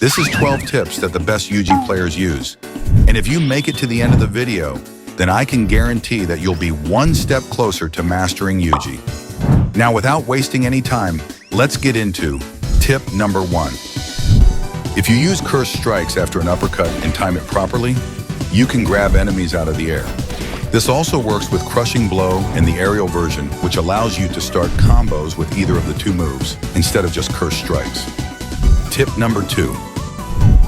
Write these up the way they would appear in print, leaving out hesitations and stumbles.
This is 12 tips that the best Yuji players use. And if you make it to the end of the video, then I can guarantee that you'll be one step closer to mastering Yuji. Now, without wasting any time, let's get into tip number 1. If you use cursed strikes after an uppercut and time it properly, you can grab enemies out of the air. This also works with Crushing Blow and the aerial version, which allows you to start combos with either of the two moves, instead of just cursed strikes. Tip number 2.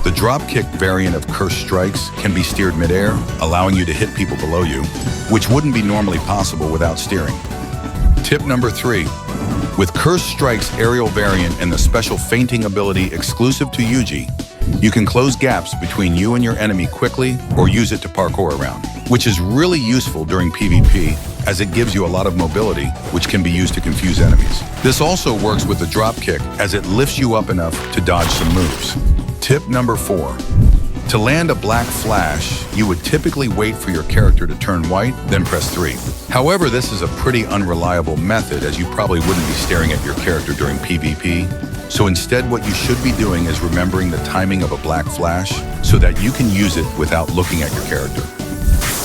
The dropkick variant of cursed strikes can be steered midair, allowing you to hit people below you, which wouldn't be normally possible without steering. Tip number 3. With cursed strikes aerial variant and the special feinting ability exclusive to Yuji, you can close gaps between you and your enemy quickly or use it to parkour around, which is really useful during PvP as it gives you a lot of mobility, which can be used to confuse enemies. This also works with the dropkick as it lifts you up enough to dodge some moves. Tip number 4. To land a black flash, you would typically wait for your character to turn white, then press 3. However, this is a pretty unreliable method as you probably wouldn't be staring at your character during PvP. So instead, what you should be doing is remembering the timing of a black flash so that you can use it without looking at your character.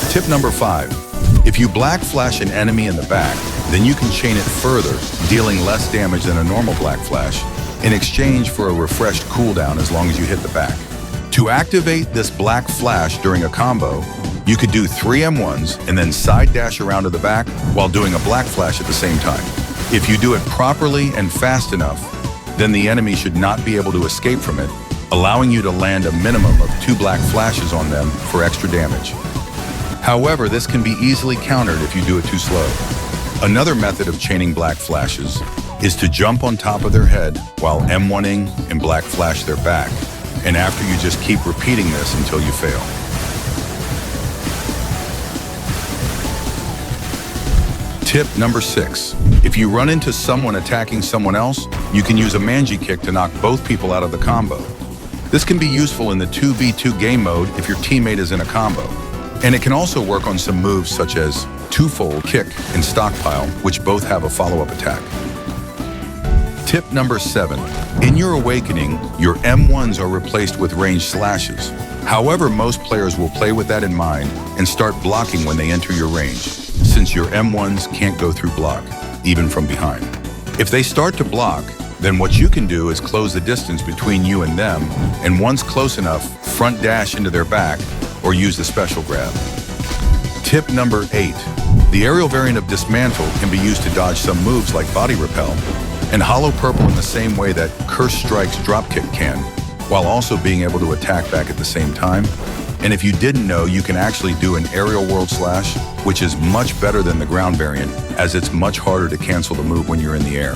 Tip number 5. If you black flash an enemy in the back, then you can chain it further, dealing less damage than a normal black flash, in exchange for a refreshed cooldown as long as you hit the back. To activate this black flash during a combo, you could do 3 M1s and then side dash around to the back while doing a black flash at the same time. If you do it properly and fast enough, then the enemy should not be able to escape from it, allowing you to land a minimum of 2 black flashes on them for extra damage. However, this can be easily countered if you do it too slow. Another method of chaining black flashes is to jump on top of their head while M1ing and black flash their back, and after you just keep repeating this until you fail. Tip number 6. If you run into someone attacking someone else, you can use a manji kick to knock both people out of the combo. This can be useful in the 2v2 game mode if your teammate is in a combo. And it can also work on some moves such as twofold kick and stockpile, which both have a follow-up attack. Tip number 7. In your awakening, your M1s are replaced with ranged slashes. However, most players will play with that in mind and start blocking when they enter your range, since your M1s can't go through block, even from behind. If they start to block, then what you can do is close the distance between you and them, and once close enough, front dash into their back or use the special grab. Tip number 8. The aerial variant of Dismantle can be used to dodge some moves like Body Repel, and Hollow Purple in the same way that Cursed Strike's Dropkick can, while also being able to attack back at the same time. And if you didn't know, you can actually do an aerial World Slash, which is much better than the ground variant, as it's much harder to cancel the move when you're in the air.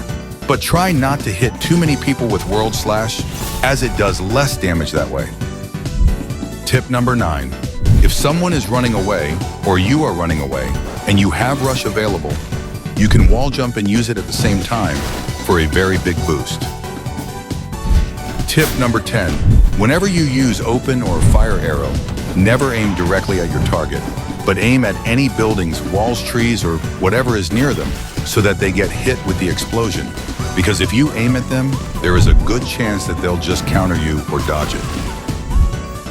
But try not to hit too many people with World Slash, as it does less damage that way. Tip number 9. If someone is running away, or you are running away, and you have Rush available, you can wall jump and use it at the same time for a very big boost. Tip number 10. Whenever you use open or fire arrow, never aim directly at your target, but aim at any buildings, walls, trees, or whatever is near them so that they get hit with the explosion. Because if you aim at them, there is a good chance that they'll just counter you or dodge it.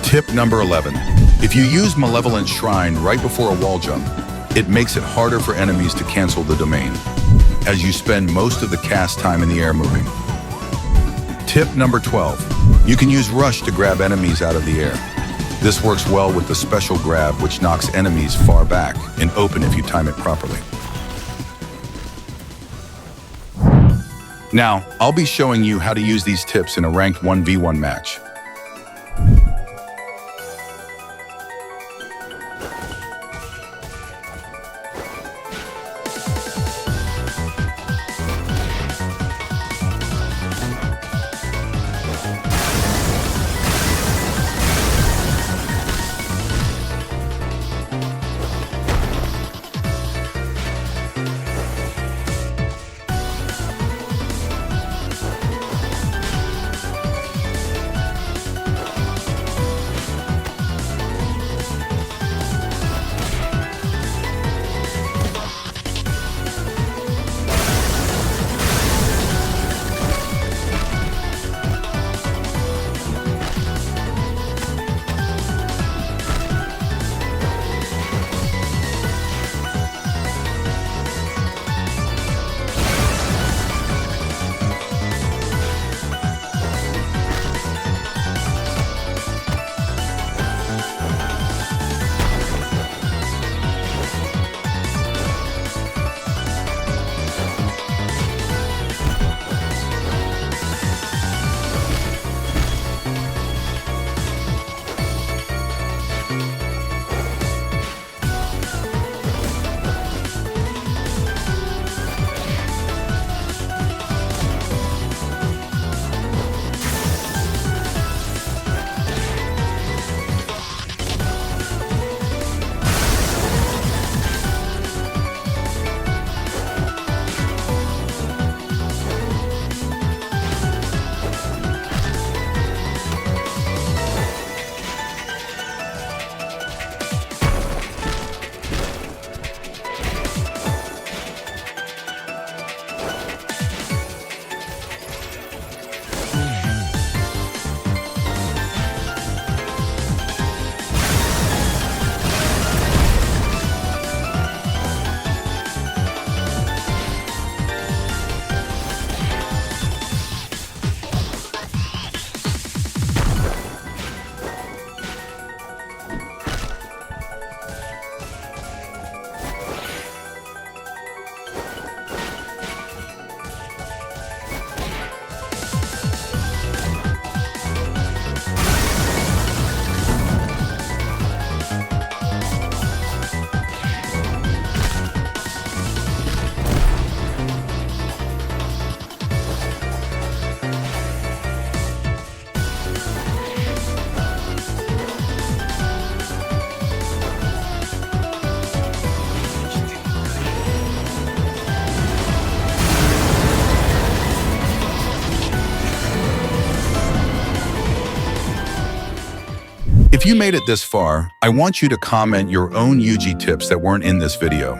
Tip number 11. If you use Malevolent Shrine right before a wall jump, it makes it harder for enemies to cancel the domain, as you spend most of the cast time in the air moving. Tip number 12. You can use Rush to grab enemies out of the air. This works well with the special grab, which knocks enemies far back and open if you time it properly. Now, I'll be showing you how to use these tips in a ranked 1v1 match. If you made it this far, I want you to comment your own Yuji tips that weren't in this video.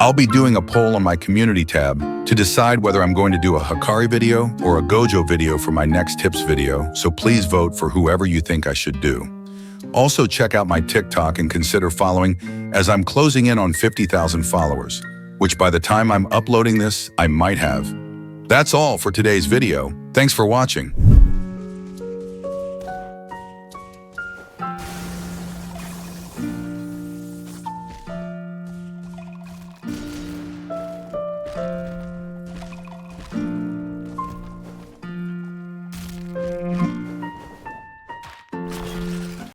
I'll be doing a poll on my community tab to decide whether I'm going to do a Hikari video or a Gojo video for my next tips video, so please vote for whoever you think I should do. Also check out my TikTok and consider following, as I'm closing in on 50,000 followers, which by the time I'm uploading this, I might have. That's all for today's video. Thanks for watching.